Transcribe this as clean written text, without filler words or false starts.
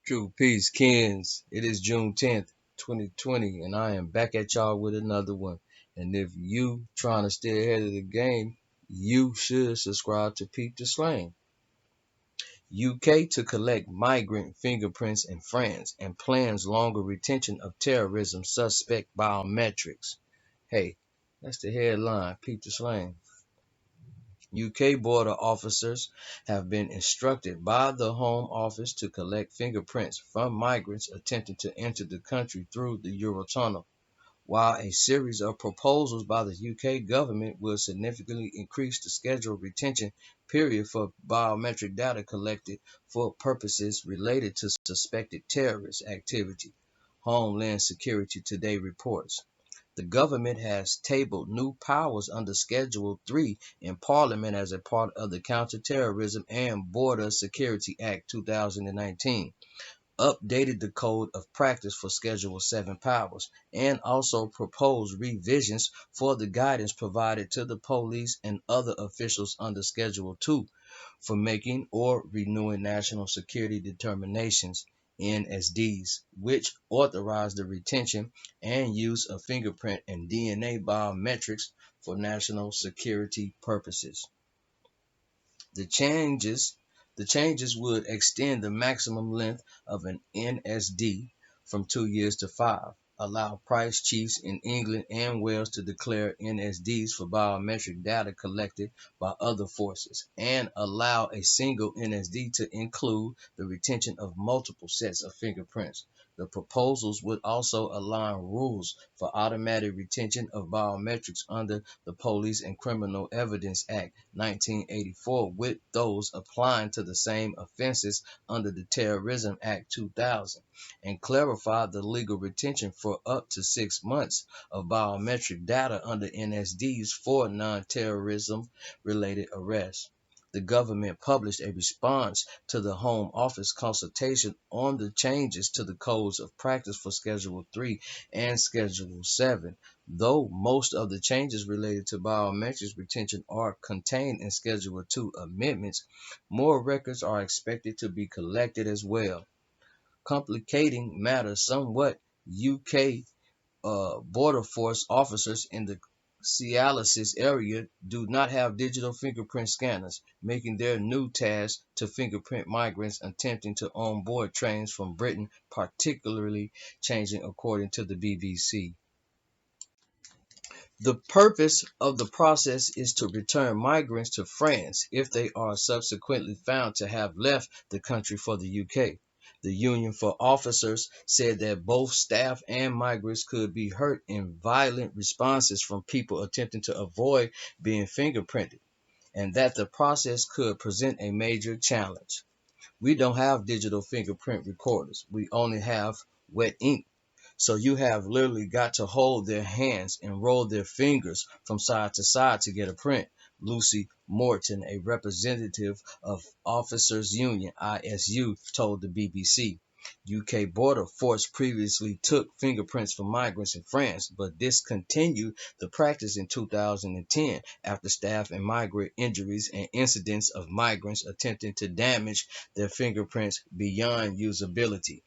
True peace, Kens. It is June 10th, 2020, and I am back at y'all with another one. And if you trying to stay ahead of the game, you should subscribe to Peep the Slang. UK to collect migrant fingerprints in France and plans longer retention of terrorism suspect biometrics. Hey, that's the headline. Peep the Slang. UK border officers have been instructed by the Home Office to collect fingerprints from migrants attempting to enter the country through the Eurotunnel, while a series of proposals by the UK government will significantly increase the scheduled retention period for biometric data collected for purposes related to suspected terrorist activity. Homeland Security Today reports. The government has tabled new powers under Schedule 3 in Parliament as a part of the Counter-Terrorism and Border Security Act 2019, updated the Code of Practice for Schedule 7 powers, and also proposed revisions for the guidance provided to the police and other officials under Schedule 2 for making or renewing national security determinations (NSDs), which authorize the retention and use of fingerprint and DNA biometrics for national security purposes. The changes the changes would extend the maximum length of an NSD from 2 years to 5, allow price chiefs in England and Wales to declare NSDs for biometric data collected by other forces, and allow a single NSD to include the retention of multiple sets of fingerprints. The proposals would also align rules for automatic retention of biometrics under the Police and Criminal Evidence Act 1984 with those applying to the same offenses under the Terrorism Act 2000, and clarify the legal retention for up to 6 months of biometric data under NSDs for non-terrorism related arrests. The government published a response to the Home Office consultation on the changes to the codes of practice for Schedule 3 and Schedule 7. Though most of the changes related to biometrics retention are contained in Schedule 2 amendments, more records are expected to be collected as well. Complicating matters somewhat, UK border force officers in the Cialis area do not have digital fingerprint scanners, making their new task to fingerprint migrants attempting to onboard trains from Britain particularly changing, according to the BBC. The purpose of the process is to return migrants to France if they are subsequently found to have left the country for the UK. The Union for Officers said that both staff and migrants could be hurt in violent responses from people attempting to avoid being fingerprinted, and that the process could present a major challenge. We don't have digital fingerprint recorders. We only have wet ink. So you have literally got to hold their hands and roll their fingers from side to side to get a print. Lucy Morton, a representative of Officers Union (ISU), told the BBC. UK border force previously took fingerprints from migrants in France, but discontinued the practice in 2010 after staff and migrant injuries and incidents of migrants attempting to damage their fingerprints beyond usability.